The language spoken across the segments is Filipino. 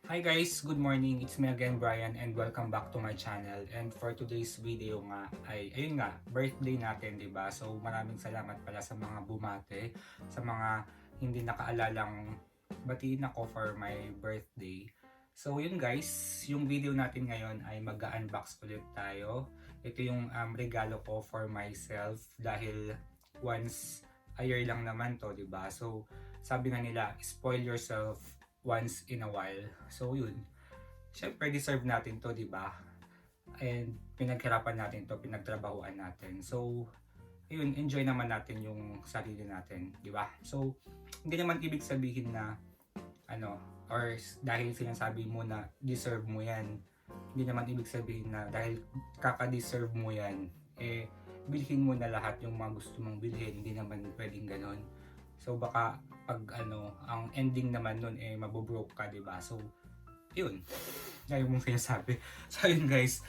Hi guys, good morning. It's me again, Bryan, and welcome back to my channel. And for today's video nga ay ayun nga, birthday natin, 'di ba? So maraming salamat pala sa mga bumate, sa mga hindi nakaalalang batiin ako for my birthday. So yun guys, yung video natin ngayon ay mag-unbox ulit tayo. Ito yung regalo ko for myself dahil once a year lang naman to, 'di ba? So sabi nga nila, spoil yourself once in a while. So yun, syempre deserve natin to, di ba? And pinaghirapan natin to, pinagtrabahuan natin. So ayun, enjoy naman natin yung sarili natin, di ba? So hindi naman ibig sabihin na or dahil sinasabi mo na deserve mo yan, hindi naman ibig sabihin na dahil kaka-deserve mo yan, bilhin mo na lahat yung mga gusto mong bilhin. Hindi naman pwedeng ganon. So baka pag ang ending naman nun mabobroke ka, 'di ba? So yun. Ngayon mong sinasabi. So yun guys.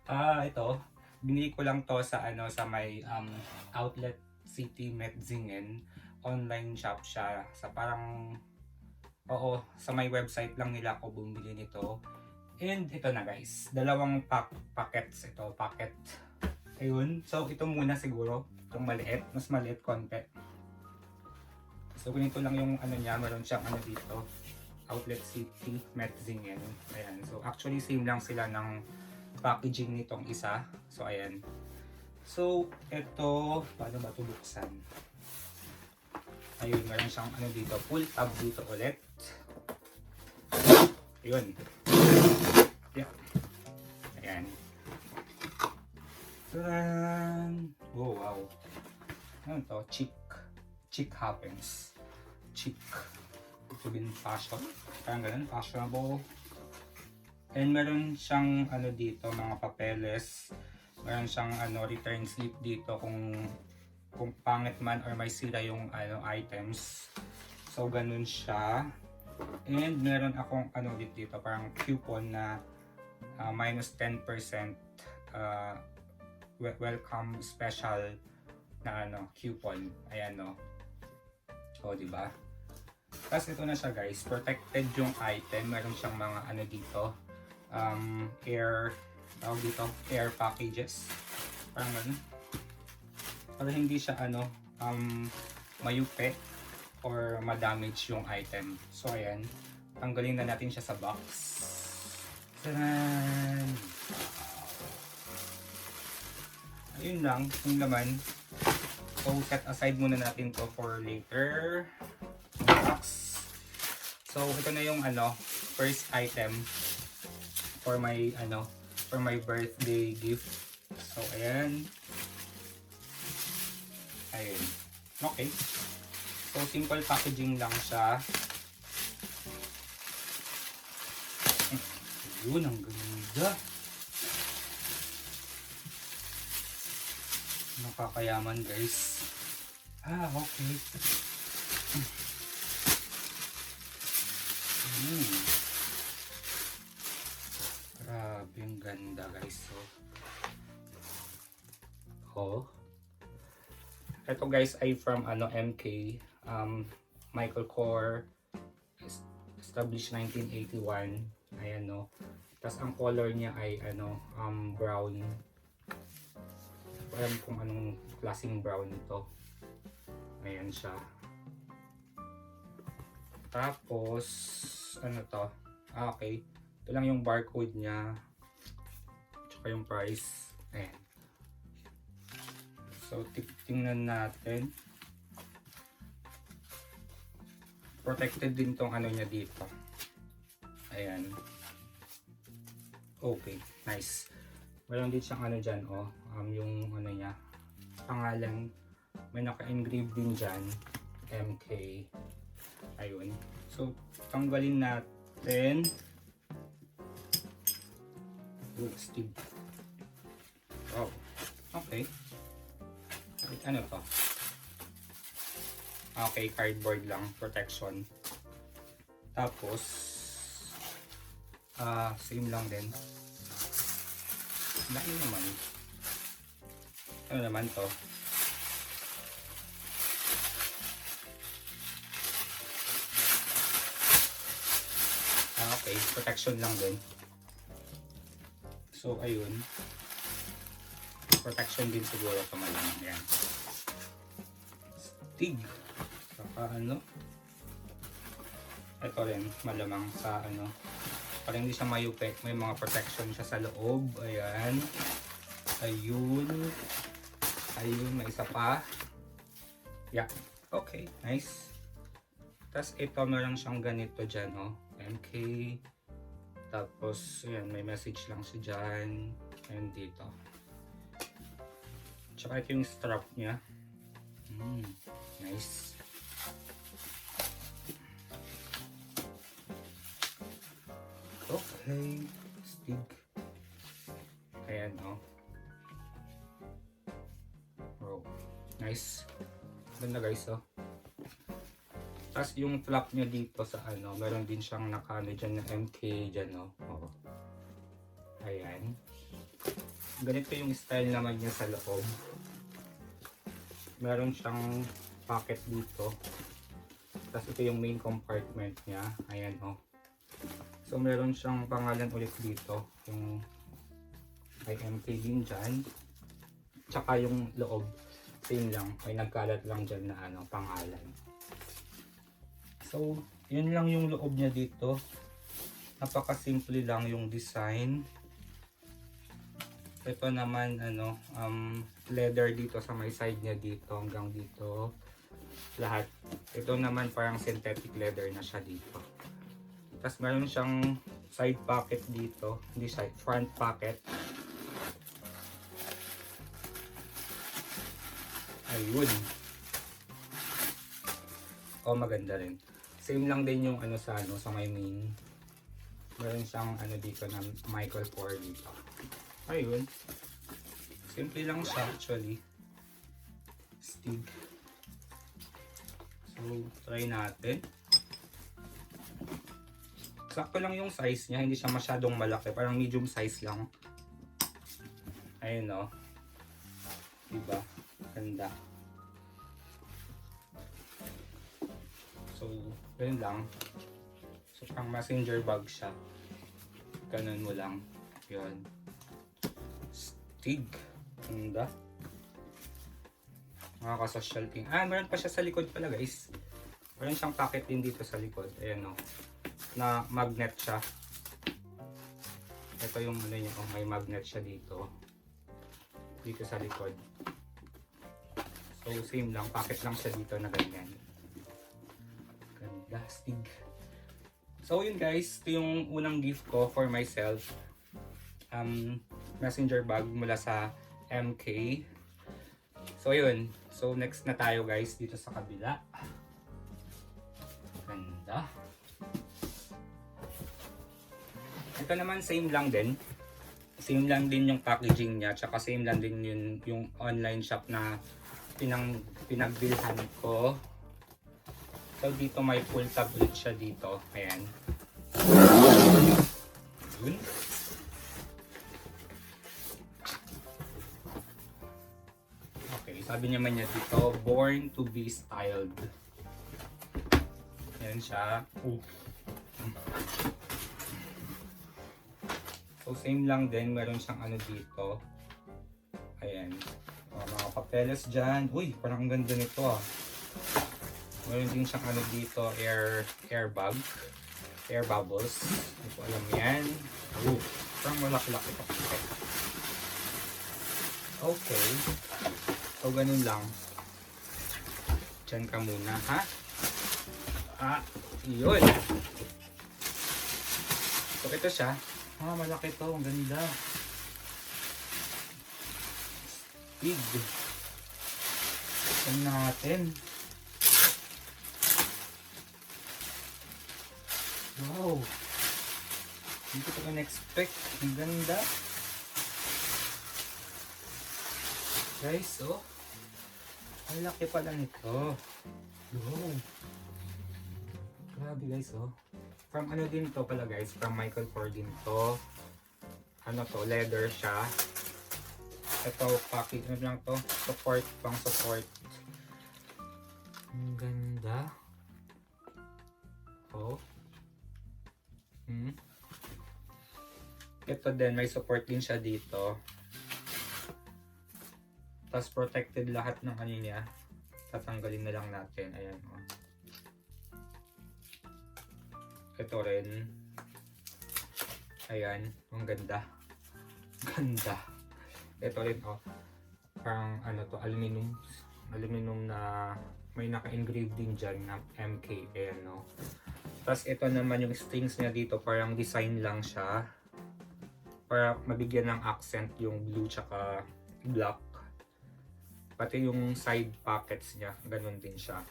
Ito, binili ko lang to sa sa may Outlet City Metzingen. Online shop siya sa parang sa may website lang nila ako bumili nito. And ito na guys, dalawang packets ito, packet. Ayun. So ito muna siguro, itong maliit, mas maliit konti. So ganito lang yung niya, meron siyang dito, Outlet City Metzingen. Ayan. So actually same lang sila ng packaging nitong isa. So ayan. So ito, paano ba ito buksan? Ayun, meron siyang dito, pull tab dito ulit. Ayun. Yeah. Ayan. Taran! Oh wow. Ano to? Chic happens. Chic. Ito din fashion. Parang ganun, fashionable. And meron siyang dito, mga papeles. Meron siyang return slip dito kung pangit man or may sira yung items. So ganun siya. And meron akong dito, parang coupon na minus 10% welcome special na coupon. Ayan no. O, diba? Tapos ito na siya guys, protected yung item. Meron siyang mga dito, air packages. Parang ganun. Para hindi siya mayupe or madamage yung item. So ayan, tanggalin na natin siya sa box. Taran! Ayun lang, yung laman. So set aside muna natin to for later. Box. So ito na yung first item for my birthday gift. So ayan. Ayun. Okay. So simple packaging lang siya. Ayun, ang ganda. Nakakayaman guys. Okay. Grabe yung ganda guys. Ito guys ay from MK, Michael Kors, established 1981. Ayan no. Tapos ang color niya ay brown. Alam kung anong klaseng brown ito. Ayan siya. Tapos to? Okay. Ito lang yung barcode niya. Tsaka yung price. Ayan. So tingnan natin. Protected din tong niya dito. Ayan. Okay, nice. Meron din siyang dyan, yung niya, pangalan, may naka-engrave din dyan, MK. Ayun. So, tanggalin natin. Stick. Wow. Okay. Ano to? Okay, cardboard lang, protection. Tapos, same lang din. Laki naman. Ano naman to? Okay, protection lang din. So, ayun. Protection din siguro ito malamang. Yan. Stig. Saka ano. Ito rin, malamang sa ano. Para hindi siya mayupek. May mga protection siya sa loob. Ayan. Ayun. Ayun, may isa pa. Yeah. Okay, nice. Tapos ito, meron siyang ganito dyan, oh. MK. Tapos, ayan, may message lang siya dyan. Ayan dito. Tsaka ito yung strap niya. Nice. Okay. Stig. Ayan, oh. Wow. Nice. Ganda guys, oh. Tapos yung flap niya dito sa ano, meron din siyang nakano dyan na MK dyan, oh. Oh. Ayan. Ganito yung style naman niya sa loob. Meron siyang pocket dito. Tapos ito yung main compartment niya. Ayan, oh. So meron siyang pangalan ulit dito. Yung may MK din dyan. Tsaka yung loob. Same lang. May nagkalat lang dyan na ano, pangalan. So, yun lang yung loob niya dito. Napaka-simple lang yung design. Ito naman, ano, leather dito sa may side niya dito hanggang dito. Lahat. Ito naman parang synthetic leather na siya dito. Tapos meron siyang side pocket dito. Hindi side, front pocket. Ayun. Oh, maganda rin. Same lang din yung ano sa ano sa may main. Meron siyang ano dito na Michael Kors dito. Ayun. Simple lang siya actually. Stig. So, try natin. Sakto lang yung size niya, hindi siya masyadong malaki, parang medium size lang. Ayun, oh. Diba? Ganda. So, ganun lang. So, pang messenger bag siya. Ganun mo lang. Yun. Stig. Ganda. Nakaka-social thing. Ah, meron pa siya sa likod pala guys. Meron siyang pocket din dito sa likod. Ayan, oh. Na magnet siya. Ito yung ano niya, oh, may magnet siya dito. Dito sa likod. So, same lang. Pocket lang siya dito na ganyan. Ganda, stig. So, yun guys. Ito yung unang gift ko for myself. Messenger bag mula sa MK. So, yun. So, next na tayo guys dito sa kabila. Ganda. Ito naman same lang din. Same lang din yung packaging niya. Tsaka same lang din yung online shop na pinagbilhan ko. So dito may full tablet siya dito. Ayan. Yun. Okay, sabi naman niya dito, born to be styled. Ayan siya. So same lang din, meron siyang ano dito. Ayan. Mga papeles dyan. Uy, parang ang ganda nito ah. Meron din siyang ano dito, air bag. Air bubbles. Hindi ko alam yan. Parang malaki-laki pa. Okay. So ganun lang. Diyan ka muna, ha? Yun. So ito siya. Malaki to. Ang ganda. Big. Tignan natin. Wow. Hindi ko pa na-expect. Ang ganda. Guys, oh. Ang laki pala nito. Wow. Grabe guys, oh. From ano din to pala guys, from Michael Kors din to. Ano to, leather siya. Ito, package, ano lang to, support, pang support. Ang ganda. Oh. Ito din, may support din siya dito. Tapos protected lahat ng ano niya. Tatanggalin na lang natin. Ayan o. Ito rin. Ayan. Ang ganda. Ganda. Ito rin o. Parang ano to, aluminum. Aluminum na may naka-engrave din dyan na MK. Ayan o. Tapos ito naman yung strings niya dito. Parang design lang siya. Para mabigyan ng accent yung blue tsaka black. Pati yung side pockets niya, ganun din siya.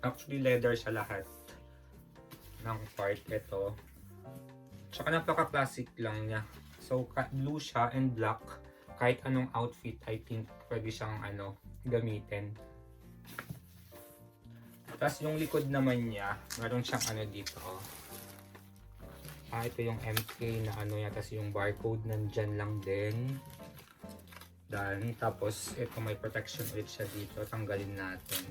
Actually, leather siya lahat ng part. Ito. Tsaka napaka-classic lang niya. So, blue siya and black. Kahit anong outfit, I think pwede siyang gamitin. Tapos yung likod naman niya, meron siyang dito. Ito yung MK na niya. Tapos yung barcode nandyan lang din. Dan, tapos ito may protection ulit siya dito, tanggalin natin.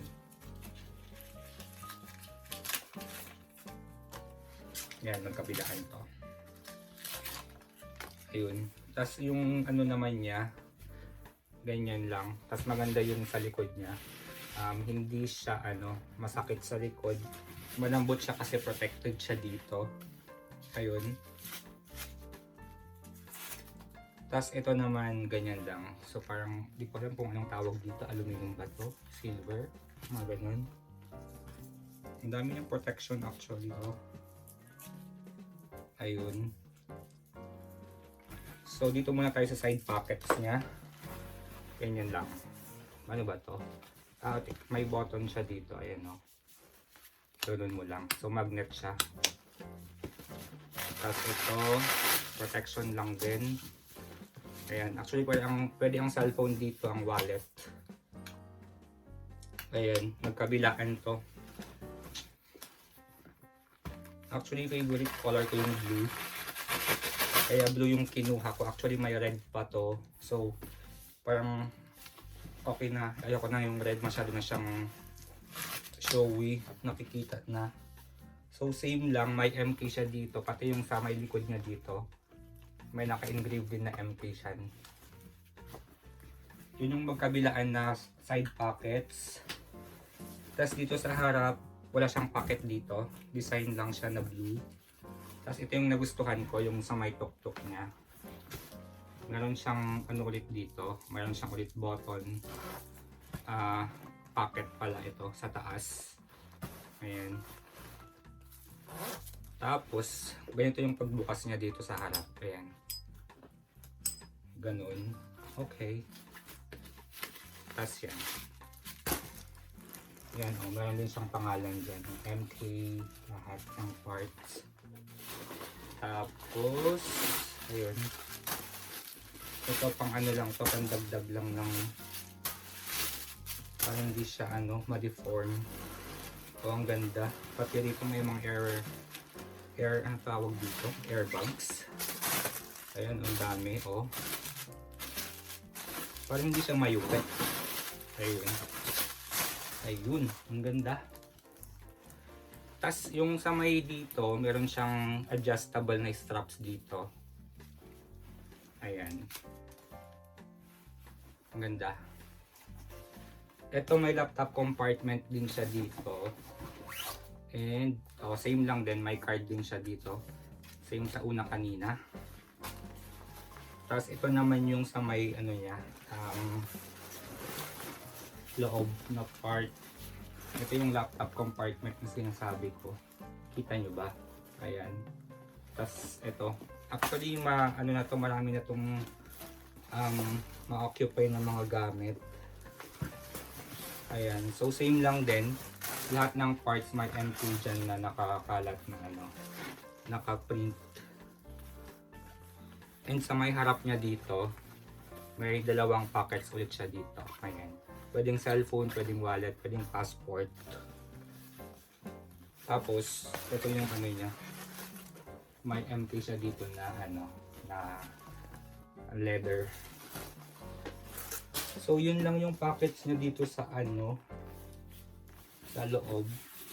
Yan, magkabilaan to. Ayun. Tapos yung naman niya, ganyan lang. Tapos maganda yung sa likod niya. Hindi siya masakit sa likod. Malambot siya kasi protected siya dito. Ayun. Tapos ito naman ganyan lang. So parang di ko alam kung anong tawag dito. Aluminum ba to? Silver? Mga ganun. Ang dami ng protection actually. Oh. Ayun. So dito muna tayo sa side pockets niya. Ganyan lang. Ano ba to? May button siya dito. Ayan o. Tulun mo lang. So magnet siya. Tapos ito, protection lang din. Ayan, actually pwede ang cellphone dito, ang wallet. Ayan, magkabilaan to. Actually, favorite color ko yung blue. Kaya blue yung kinuha ko. Actually, may red pa to. So, parang okay na. Ayoko na yung red, masyado na siyang showy. Nakikita na. So, same lang. May MK siya dito. Pati yung sa may likod niya dito. May naka-engrave din na MK siya. Yun yung magkabilaan na side pockets. Tapos dito sa harap, wala siyang pocket dito. Design lang siya na blue. Tapos ito yung nagustuhan ko, yung sa may tuktok niya. Meron siyang ulit dito. Meron siyang ulit button. Pocket pala ito sa taas. Ayan. Tapos, ganito yung pagbukas niya dito sa harap. Ayan. Ganun. Okay. Tapos yan. Yan, meron din siyang pangalan dyan. MK, lahat ng parts. Tapos, ayun. Ito pang lang to, pandagdag lang ng parang hindi siya ma-deform. O, ang ganda. Pati dito may mga ang tawag dito, airbags. Ayan, ang dami, oh. Parang hindi siya mayupit. Ayun. Ayun, ang ganda. Tas yung sa may dito, meron siyang adjustable na straps dito. Ayan. Ang ganda. Ito may laptop compartment din siya dito. And same lang din, may card din siya dito. Same sa una kanina. Tapos ito naman yung sa may niya, loob na part. Ito yung laptop compartment na sinasabi ko. Kita nyo ba? Ayan. Tapos ito. Actually na to, marami na tong ma-occupy ng mga gamit. Ayan. So same lang din. Lahat ng parts may MK dyan na nakakalat na naka-print. And sa may harap niya dito, may dalawang pockets ulit siya dito. Ayan. Pwedeng cellphone, pwedeng wallet, pwedeng passport. Tapos, ito yung niya. May MK siya dito na na leather. So, yun lang yung pockets niya dito sa sa loob.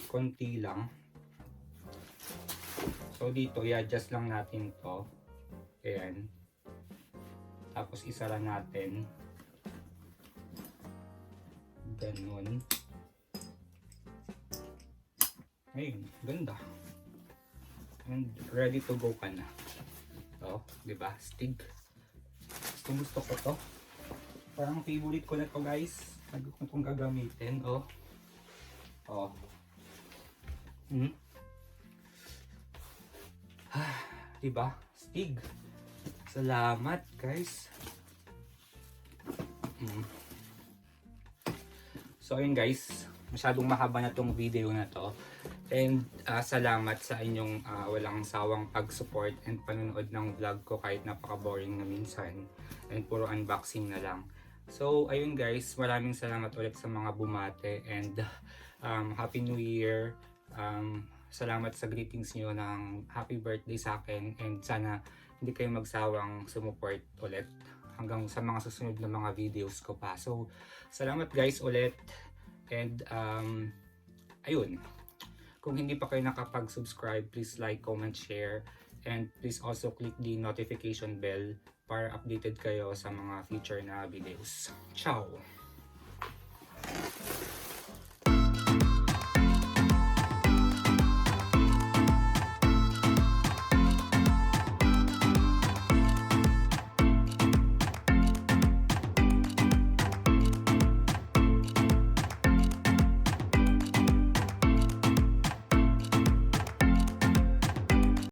Konti lang. So, So dito, i-adjust lang natin to. Ayan. Tapos isara natin. Ganun. Ayun, ganda. And ready to go ka na. So, diba? Stig. Gusto ko to. Parang favorite ko na to, guys. Sabi ko itong gagamitin. Oh. Oh. Diba? Stig. Salamat, guys. So, ayun guys. Masyadong mahaba na tong video na to. And salamat sa inyong walang sawang pag-support and panonood ng vlog ko kahit napaka-boring na minsan. And puro unboxing na lang. So, ayun guys. Maraming salamat ulit sa mga bumate. And Happy New Year. Salamat sa greetings nyo ng happy birthday sa akin. And sana hindi kayo magsawang sumuport ulit hanggang sa mga susunod na mga videos ko pa. So, salamat guys ulit. And ayun. Kung hindi pa kayo nakapag-subscribe, please like, comment, share. And please also click the notification bell para updated kayo sa mga future na videos. Ciao!